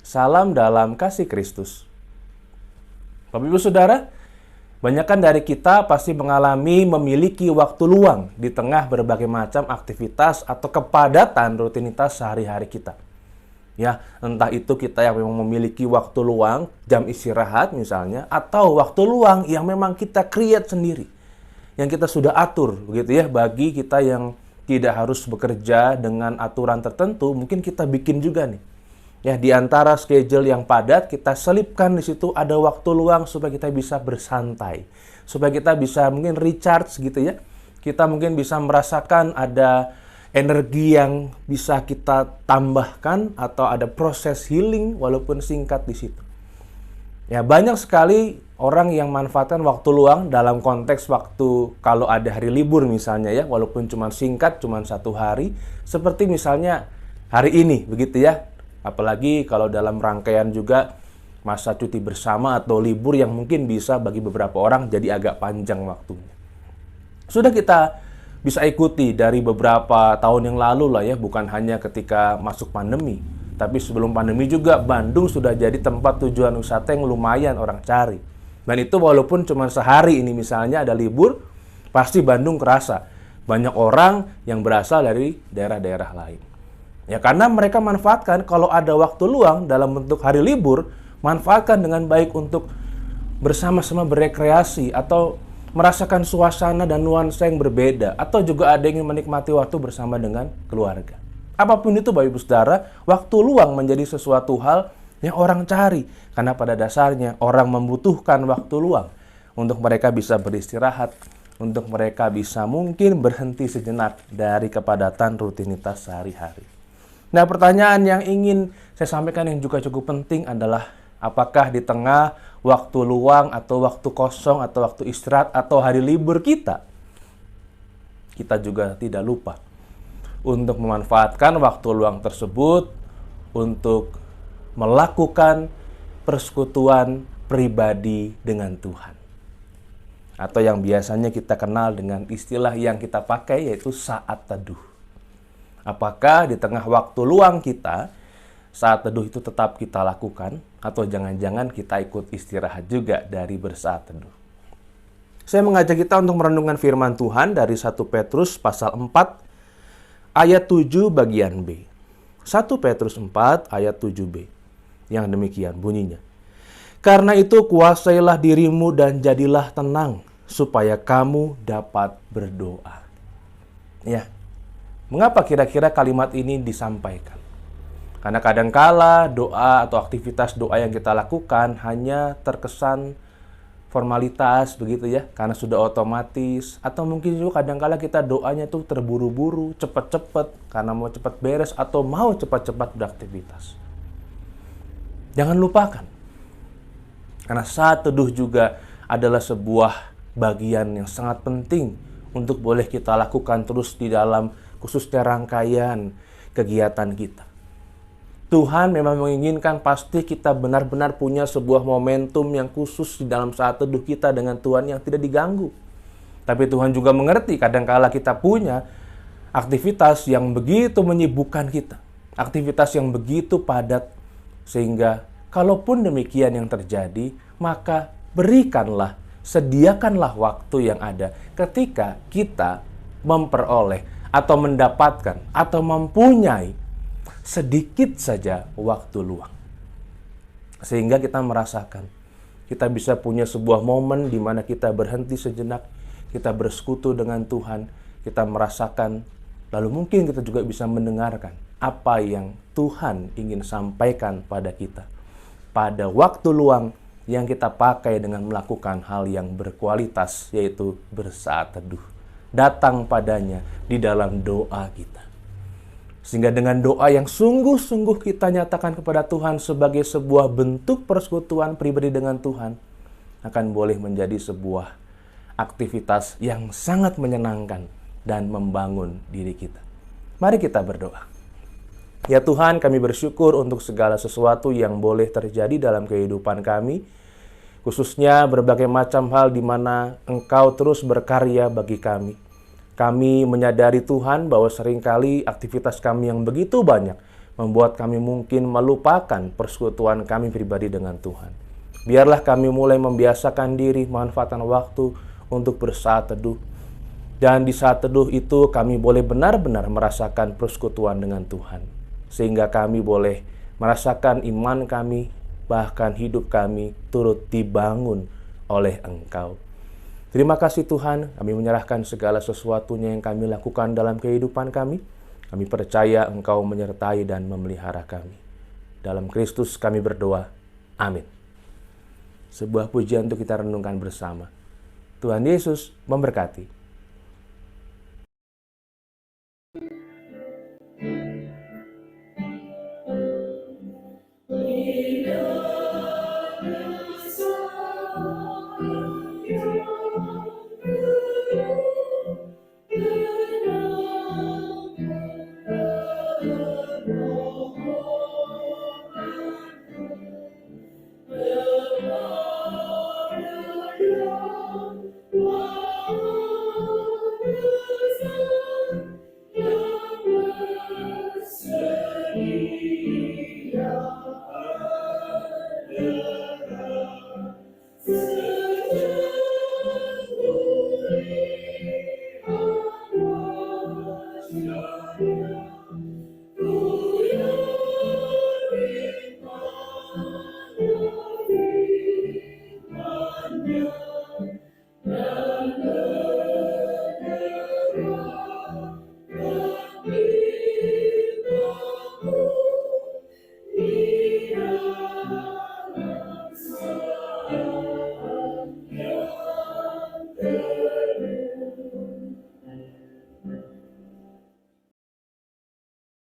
Salam dalam kasih Kristus. Bapak Ibu Saudara, banyakkan dari kita pasti memiliki waktu luang di tengah berbagai macam aktivitas atau kepadatan rutinitas sehari-hari kita. Ya, entah itu kita yang memang memiliki waktu luang, jam istirahat misalnya, atau waktu luang yang memang kita create sendiri. Yang kita sudah atur, begitu ya, bagi kita yang tidak harus bekerja dengan aturan tertentu, mungkin kita bikin juga nih. Ya, di antara schedule yang padat, kita selipkan di situ ada waktu luang supaya kita bisa bersantai. Supaya kita bisa mungkin recharge gitu ya. Kita mungkin bisa merasakan ada energi yang bisa kita tambahkan atau ada proses healing walaupun singkat di situ. Ya, banyak sekali orang yang manfaatkan waktu luang dalam konteks waktu kalau ada hari libur misalnya ya, walaupun cuma singkat, cuma 1 hari, seperti misalnya hari ini begitu ya. Apalagi kalau dalam rangkaian juga masa cuti bersama atau libur yang mungkin bisa bagi beberapa orang jadi agak panjang waktunya. Sudah kita bisa ikuti dari beberapa tahun yang lalu lah ya, bukan hanya ketika masuk pandemi, tapi sebelum pandemi juga Bandung sudah jadi tempat tujuan wisata yang lumayan orang cari. Dan itu walaupun cuma sehari ini misalnya ada libur, pasti Bandung kerasa banyak orang yang berasal dari daerah-daerah lain. Ya, karena mereka manfaatkan kalau ada waktu luang dalam bentuk hari libur, manfaatkan dengan baik untuk bersama-sama berekreasi atau merasakan suasana dan nuansa yang berbeda, atau juga ada yang ingin menikmati waktu bersama dengan keluarga. Apapun itu Bapak Ibu Saudara, waktu luang menjadi sesuatu hal yang orang cari, karena pada dasarnya orang membutuhkan waktu luang untuk mereka bisa beristirahat, untuk mereka bisa mungkin berhenti sejenak dari kepadatan rutinitas sehari-hari. Nah, pertanyaan yang ingin saya sampaikan yang juga cukup penting adalah, apakah di tengah waktu luang atau waktu kosong atau waktu istirahat atau hari libur kita juga tidak lupa untuk memanfaatkan waktu luang tersebut untuk melakukan persekutuan pribadi dengan Tuhan. Atau yang biasanya kita kenal dengan istilah yang kita pakai yaitu saat teduh. Apakah di tengah waktu luang kita, saat teduh itu tetap kita lakukan, atau jangan-jangan kita ikut istirahat juga dari bersaat teduh. Saya mengajak kita untuk merenungkan firman Tuhan dari 1 Petrus pasal 4 ayat 7 bagian B. 1 Petrus 4 ayat 7b. Yang demikian bunyinya. Karena itu kuasailah dirimu dan jadilah tenang, supaya kamu dapat berdoa. Ya, mengapa kira-kira kalimat ini disampaikan? Karena kadangkala doa atau aktivitas doa yang kita lakukan hanya terkesan formalitas begitu ya, karena sudah otomatis, atau mungkin juga kadangkala kita doanya tuh terburu-buru, cepat-cepat karena mau cepat beres atau mau cepat-cepat beraktivitas. Jangan lupakan, karena saat teduh juga adalah sebuah bagian yang sangat penting untuk boleh kita lakukan terus di dalam khususnya rangkaian kegiatan kita. Tuhan memang menginginkan pasti kita benar-benar punya sebuah momentum yang khusus di dalam saat teduh kita dengan Tuhan yang tidak diganggu. Tapi Tuhan juga mengerti kadangkala kita punya aktivitas yang begitu menyibukkan kita. Aktivitas yang begitu padat. Sehingga kalaupun demikian yang terjadi, maka berikanlah, sediakanlah waktu yang ada ketika kita memperoleh atau mendapatkan atau mempunyai sedikit saja waktu luang. Sehingga kita merasakan, kita bisa punya sebuah momen di mana kita berhenti sejenak, kita bersekutu dengan Tuhan, kita merasakan, lalu mungkin kita juga bisa mendengarkan apa yang Tuhan ingin sampaikan pada kita. Pada waktu luang yang kita pakai dengan melakukan hal yang berkualitas, yaitu bersaat teduh. Datang padanya di dalam doa kita. Sehingga dengan doa yang sungguh-sungguh kita nyatakan kepada Tuhan sebagai sebuah bentuk persekutuan pribadi dengan Tuhan, akan boleh menjadi sebuah aktivitas yang sangat menyenangkan dan membangun diri kita. Mari kita berdoa. Ya Tuhan, kami bersyukur untuk segala sesuatu yang boleh terjadi dalam kehidupan kami, khususnya berbagai macam hal di mana Engkau terus berkarya bagi kami. Kami menyadari Tuhan bahwa seringkali aktivitas kami yang begitu banyak membuat kami mungkin melupakan persekutuan kami pribadi dengan Tuhan. Biarlah kami mulai membiasakan diri memanfaatkan waktu untuk bersaat teduh. Dan di saat teduh itu kami boleh benar-benar merasakan persekutuan dengan Tuhan. Sehingga kami boleh merasakan iman kami, bahkan hidup kami turut dibangun oleh Engkau. Terima kasih Tuhan, kami menyerahkan segala sesuatunya yang kami lakukan dalam kehidupan kami. Kami percaya Engkau menyertai dan memelihara kami. Dalam Kristus kami berdoa. Amin. Sebuah pujian untuk kita renungkan bersama. Tuhan Yesus memberkati.